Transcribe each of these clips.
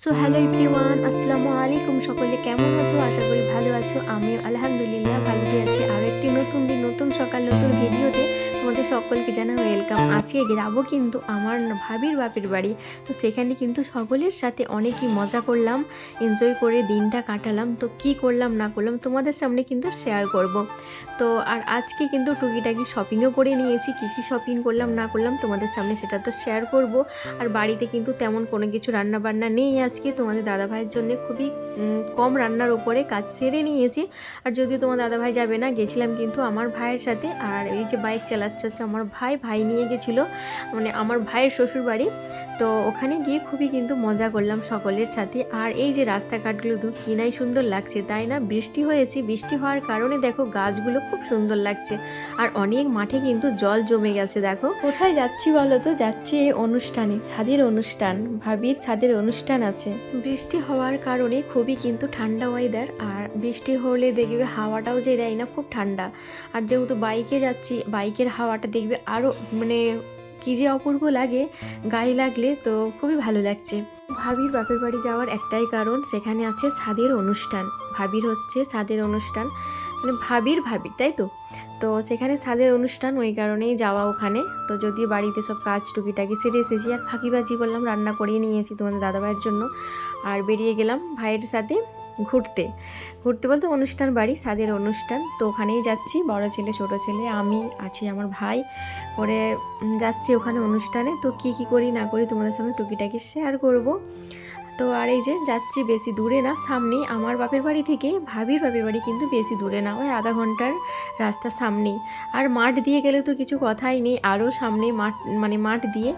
So hello everyone, আসসালামু আলাইকুম। সকলে কেমন আছো? আশা করি ভালো আছো। আমিও আলহামদুলিল্লাহ ভালোই আছি। আরও একটি নতুন দিন, নতুন সকাল, নতুন ভিডিওতে তোমাদের সকলকে জানাই ওয়েলকাম। আজকে যাবো কিন্তু আমার ভাবির বাপের বাড়ি। তো সেখানে কিন্তু সকলের সাথে অনেকই মজা করলাম, এনজয় করে দিনটা কাটালাম। তো কি করলাম না করলাম তোমাদের সামনে কিন্তু শেয়ার করব। তো আর আজকে কিন্তু টুকিটাকি শপিংও করে নিয়েছি। কী শপিং করলাম না করলাম তোমাদের সামনে সেটা তো শেয়ার করব। আর বাড়িতে কিন্তু তেমন কোনো কিছু রান্না বান্না নেই আজকে। তোমাদের দাদাভাইয়ের জন্য খুবই কম রান্নার উপরে কাজ সেরে নিয়েছি। আর যদিও তোমার দাদাভাই যাবে না, গেছিলাম কিন্তু আমার ভাইয়ের সাথে। আর এই যে বাইক চালাচ্ছে হচ্ছে আমার ভাই নিয়ে গেছিলো, মানে আমার ভাইয়ের শ্বশুর বাড়ি। তো ওখানে গিয়ে খুবই কিন্তু মজা করলাম সকলের সাথে। আর এই যে রাস্তাঘাটগুলো দু কিনাই সুন্দর লাগছে, তাই না? বৃষ্টি হয়েছে, বৃষ্টি হওয়ার কারণে দেখো গাছগুলো খুব সুন্দর লাগছে। আর অনেক মাঠে কিন্তু জল জমে গেছে। দেখো কোথায় যাচ্ছি বলো তো? যাচ্ছি এই অনুষ্ঠানে, ছাদের অনুষ্ঠান, ভাবির ছাদের অনুষ্ঠান আছে। বৃষ্টি হওয়ার কারণে খুবই কিন্তু ঠান্ডা ওয়েদার। আর বৃষ্টি হলে দেখবে হাওয়াটাও যে দেয় না, খুব ঠান্ডা। আর যেহেতু বাইকে যাচ্ছি, বাইকের হাওয়াটা দেখবে আরও মানে কী যে অপূর্ব লাগে গায়ে লাগলে। তো খুবই ভালো লাগছে। ভাবির বাপের বাড়ি যাওয়ার একটাই কারণ, সেখানে আছে ছাদের অনুষ্ঠান। ভাবির হচ্ছে ছাদের অনুষ্ঠান, মানে ভাবির তাই তো। তো সেখানে ছাদের অনুষ্ঠান, ওই কারণেই যাওয়া ওখানে। তো যদিও বাড়িতে সব কাজ টুকিটাকি সেরে এসেছি, আর ফাঁকিবাজি বললাম রান্না করিয়ে নিয়েছি তোমাদের দাদাভাইয়ের জন্য। আর বেরিয়ে গেলাম ভাইয়ের সাথে ঘুরতে বলতে অনুষ্ঠান বাড়ি, ছাদের অনুষ্ঠান। তো ওখানেই যাচ্ছি, বড় ছেলে ছোট ছেলে আমি আছি, আমার ভাই করে যাচ্ছি ওখানে অনুষ্ঠানে। তো কি করি না করি তোমাদের সামনে টুকিটাকি শেয়ার করব। তো আর এই যে যাচ্ছি, বেশি দূরে না, সামনেই আমার বাপের বাড়ি থেকে ভাবির বাপের বাড়ি কিন্তু বেশি দূরে না, ওই আধা ঘন্টার রাস্তা সামনেই। আর মাঠ দিয়ে গেলে তো কিছু কথাই নেই, আরও সামনে মাঠ, মানে মাঠ দিয়ে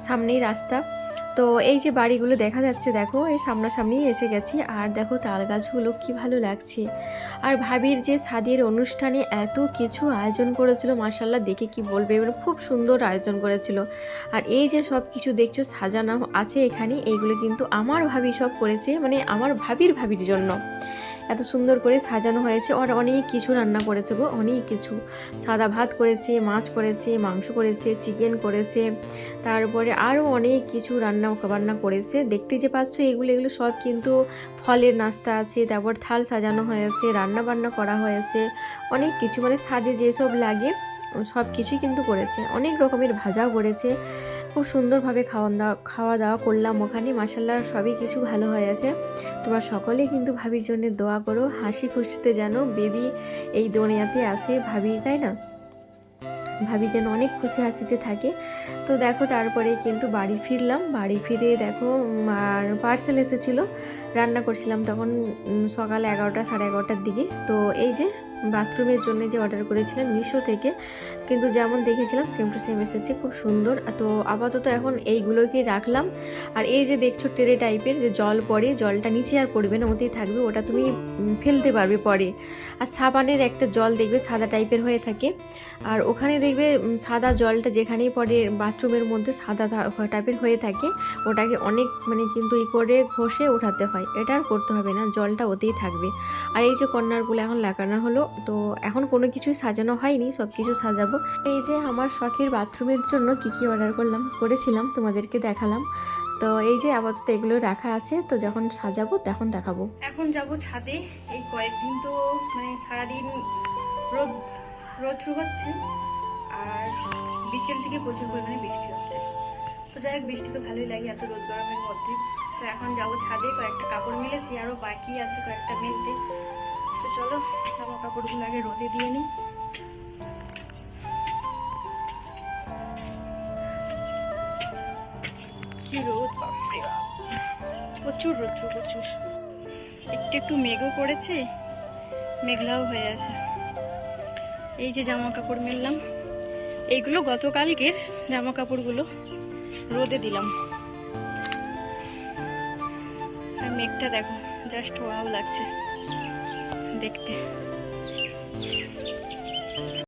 সামনেই রাস্তা। তো এই যে বাড়িগুলো দেখা যাচ্ছে, দেখো এই সামনাসামনি এসে গেছি। আর দেখো তাল গাছগুলো কি ভালো লাগছে। আর ভাবির যে ছাদের অনুষ্ঠানে এত কিছু আয়োজন করেছিল, মাশাল্লাহ দেখে কি বলবে, মানে খুব সুন্দর আয়োজন করেছিল। আর এই যে সব কিছু দেখছো সাজানো আছে এখানে, এইগুলো কিন্তু আমার ভাবি সব করেছে, মানে আমার ভাবির জন্য এত সুন্দর করে সাজানো হয়েছে। আর অনেক কিছু রান্না করেছে গো, অনেক কিছু। সাদা ভাত করেছে, মাছ করেছে, মাংস করেছে, চিকেন করেছে, তারপরে আরও অনেক কিছু বান্না করেছে। দেখতে যে পাচ্ছ এগুলো সব কিন্তু ফলের নাস্তা আছে, তারপর থাল সাজানো হয়েছে, রান্না বান্না করা হয়েছে, অনেক কিছু, মানে ছাদে যেসব লাগে সব কিছুই কিন্তু করেছে। অনেক রকমের ভাজাও করেছে। খুব সুন্দরভাবে খাওয়া দাওয়া করলাম ওখানে, মাশাল্লাহ সবই কিছু ভালো হয়েছে। তোমরা সকলে কিন্তু ভাবির জন্য দোয়া করো, হাসি খুশিতে যেন বেবি এই দুনিয়াতে আসে ভাবি, তাই না? ভাবি যেন অনেক খুশি হাসিতে থাকে। তো দেখো তারপরে কিন্তু বাড়ি ফিরলাম। বাড়ি ফিরে দেখো আর পার্সেল এসেছিলো, রান্না করছিলাম তখন সকাল 11টা সাড়ে 11টার দিকে। তো এই যে বাথরুমের জন্য যে অর্ডার করেছিলাম মিশো থেকে, কিন্তু যেমন দেখেছিলাম সেম টু সেম এসেছে, খুব সুন্দর। তো আপাতত এখন এইগুলোকে রাখলাম। আর এই যে দেখছো ট্রে টাইপের যে জল পড়ে, জলটা নিচে আর পড়বে না, ওতেই থাকবে, ওটা তুমি ফেলতে পারবে পরে। আর সাবানের একটা জল দেখবে সাদা টাইপের হয়ে থাকে, আর ওখানে দেখবে সাদা জলটা যেখানেই পড়ে বাথরুমের মধ্যে সাদা টাইপের হয়ে থাকে, ওটাকে অনেক মানে কিন্তু করে ঘষে উঠাতে হয়। এটা আর করতে হবে না, জলটা ওতেই থাকবে। আর এই যে কর্নারগুলো এখন লাগানো হলো। তো এখন কোনো কিছুই সাজানো হয়নি, সব কিছু সাজাবো। এই যে আমার শখের বাথরুমের জন্য কি অর্ডার করেছিলাম তোমাদেরকে দেখালাম। তো এই যে আপাতত এগুলো রাখা আছে, তো যখন সাজাবো তখন দেখাবো। এখন যাব ছাদে। এই কয়েকদিন তো মানে সারাদিন রোদ রোদ শুরু হচ্ছে, আর বিকেল থেকে প্রচুর পরিমাণে বৃষ্টি হচ্ছে। তো যাই হোক, বৃষ্টি তো ভালোই লাগে এত রোদ গরমের মধ্যে। তো এখন যাবো ছাদে, কয়েকটা কাপড় মিলেছি, আরও বাকি আছে কয়েকটা মেলতে। তো চলো জামা কাপড়গুলো আগে রোদে দিয়ে নিই। কি রোদ, বাপরে বাপ, প্রচুর রোদ, প্রচুর। একটু মেঘও করেছে, মেঘলাও হয়ে আছে। এই যে জামা কাপড় মেললাম, এইগুলো গতকালকের জামা কাপড়গুলো রোদে দিলাম। আর মেঘটা দেখো, জাস্ট ওয়াও লাগছে দেখতে।